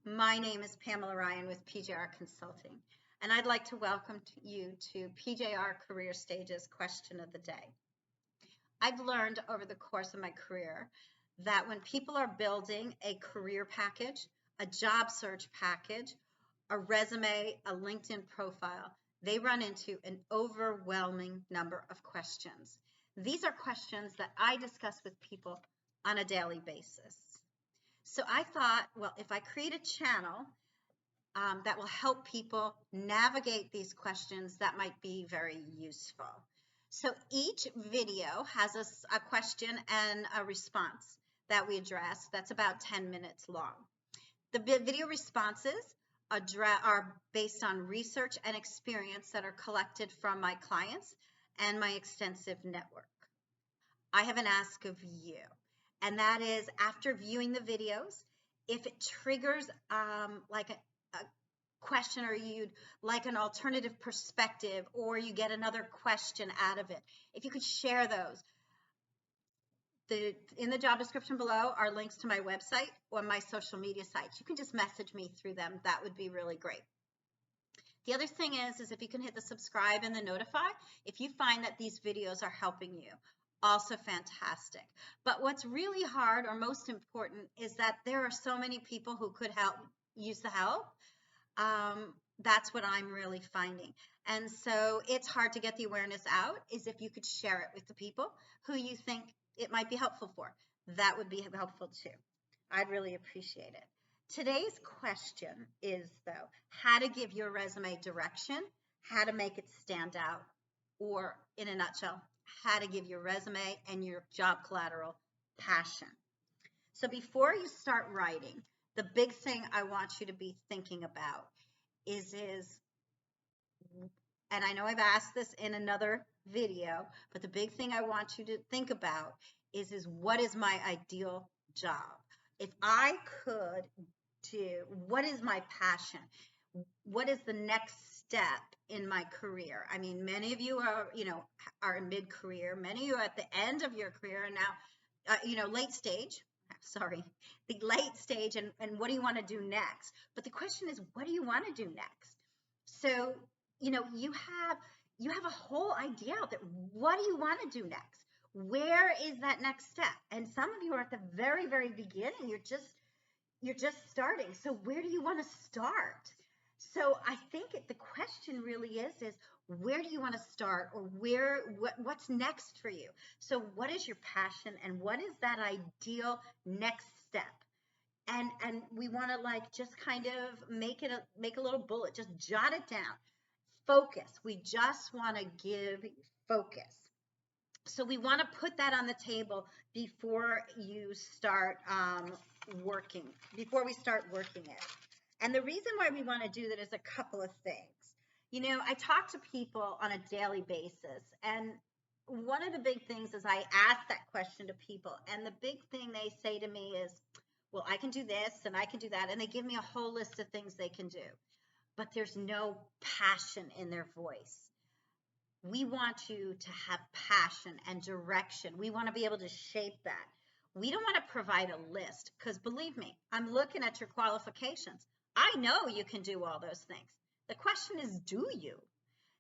My name is Pamela Ryan with PJR Consulting, and I'd like to welcome you to PJR Career Stages Question of the Day. I've learned over the course of my career that when people are building a career package, a job search package, a resume, a LinkedIn profile, they run into an overwhelming number of questions. These are questions that I discuss with people on a daily basis. So I thought, well, if I create a channel that will help people navigate these questions, that might be very useful. So each video has a question and a response that we address. That's about 10 minutes long. The video responses are based on research and experience that are collected from my clients and my extensive network. I have an ask of you. And that is, after viewing the videos, if it triggers like a question, or you'd like an alternative perspective, or you get another question out of it, if you could share those. In the job description below are links to my website or my social media sites. You can just message me through them. That would be really great. The other thing is if you can hit the subscribe and the notify if you find that these videos are helping you. Also fantastic. But what's really hard, or most important, is that there are so many people who could use the help. That's what I'm really finding. And so it's hard to get the awareness out, is if you could share it with the people who you think it might be helpful for. That would be helpful too. I'd really appreciate it. Today's question is, though, how to give your resume direction, how to make it stand out, or in a nutshell, how to give your resume and your job collateral passion. So before you start writing, the big thing I want you to be thinking about is, and I know I've asked this in another video, but the big thing I want you to think about is what is my ideal job? If I could do, what is my passion? What is the next step in my career? I mean, many of you are in mid-career. Many of you are at the end of your career, and now, late stage. Sorry, the late stage, and what do you want to do next? But the question is, what do you want to do next? So, you have a whole idea out there. What do you want to do next? Where is that next step? And some of you are at the very, very beginning. You're just starting. So where do you want to start? So I think the question really is where do you want to start, or what's next for you? So what is your passion, and what is that ideal next step? And we want to just kind of make a little bullet, just jot it down. Focus. We just want to give focus. So we want to put that on the table before you start working, before we start working it. And the reason why we want to do that is a couple of things. I talk to people on a daily basis, and one of the big things is I ask that question to people, and the big thing they say to me is, well, I can do this and I can do that, and they give me a whole list of things they can do, but there's no passion in their voice. We want you to have passion and direction. We want to be able to shape that. We don't want to provide a list, because believe me, I'm looking at your qualifications. I know you can do all those things. The question is, do you?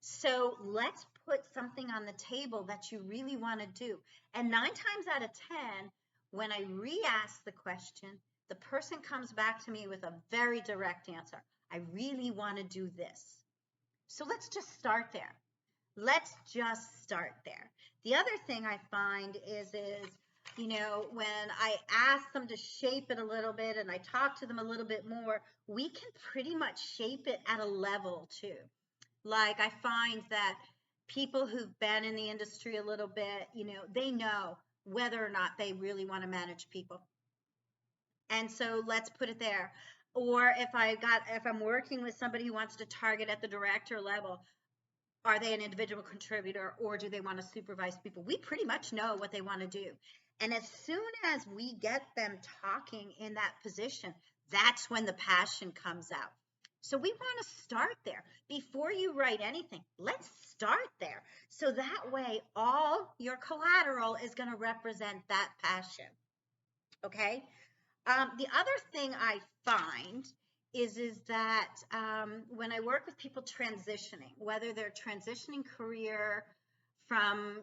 So let's put something on the table that you really want to do. And 9 times out of 10, when I re-ask the question, the person comes back to me with a very direct answer. I really want to do this. So let's just start there. Let's just start there. The other thing I find is when I ask them to shape it a little bit and I talk to them a little bit more, we can pretty much shape it at a level too. Like, I find that people who've been in the industry a little bit, they know whether or not they really want to manage people. And so let's put it there. Or if I'm working with somebody who wants to target at the director level, are they an individual contributor, or do they want to supervise people? We pretty much know what they want to do. And as soon as we get them talking in that position, that's when the passion comes out. So we want to start there. Before you write anything, let's start there. So that way, all your collateral is going to represent that passion. Okay? The other thing I find is that when I work with people transitioning, whether they're transitioning career from,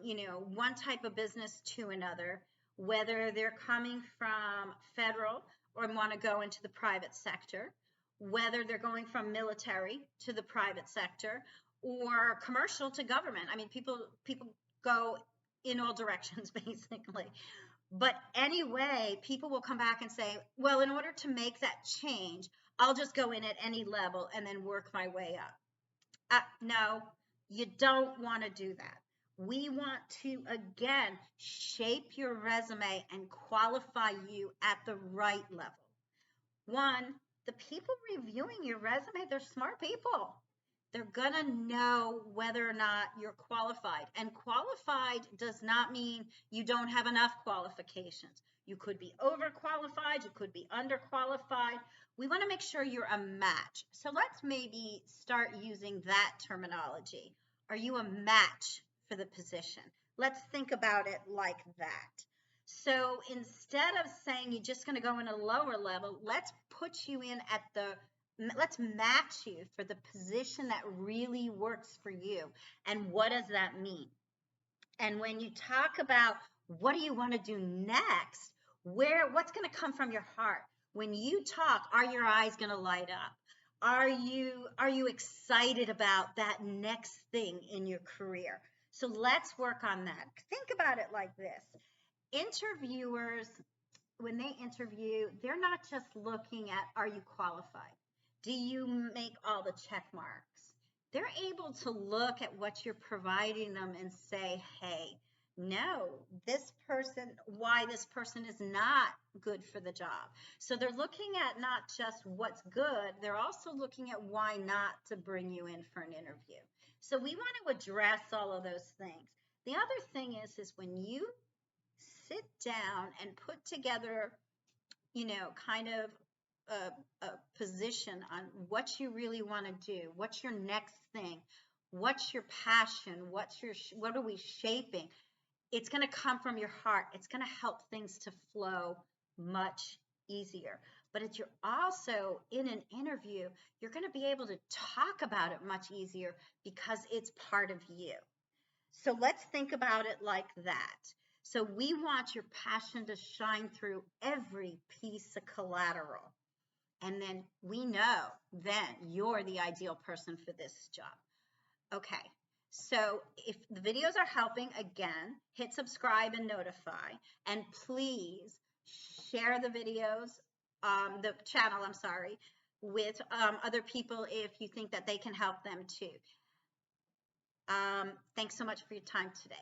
one type of business to another, whether they're coming from federal or want to go into the private sector, whether they're going from military to the private sector or commercial to government. I mean, people go in all directions basically. But anyway, people will come back and say, well, in order to make that change, I'll just go in at any level and then work my way up. No, you don't want to do that. We want to, again, shape your resume and qualify you at the right level. One, the people reviewing your resume, they're smart people. They're going to know whether or not you're qualified. And qualified does not mean you don't have enough qualifications. You could be overqualified, you could be underqualified. We want to make sure you're a match. So let's maybe start using that terminology. Are you a match for the position? Let's think about it like that. So instead of saying you're just going to go in a lower level, let's put you in at let's match you for the position that really works for you. And what does that mean? And when you talk about what do you want to do next, what's going to come from your heart? When you talk, are your eyes going to light up? Are you excited about that next thing in your career? So let's work on that. Think about it like this. Interviewers, when they interview, they're not just looking at, are you qualified? Do you make all the check marks? They're able to look at what you're providing them and say, hey, no, why this person is not good for the job. So they're looking at not just what's good, they're also looking at why not to bring you in for an interview. So we want to address all of those things. The other thing is when you sit down and put together, kind of a position on what you really want to do, what's your next thing, what's your passion, what are we shaping? It's going to come from your heart. It's going to help things to flow much easier. But if you're also in an interview, you're going to be able to talk about it much easier because it's part of you. So let's think about it like that. So we want your passion to shine through every piece of collateral. And then we know then you're the ideal person for this job. Okay, so if the videos are helping, again, hit subscribe and notify. And please share the videos, the channel, with other people if you think that they can help them too. Thanks so much for your time today.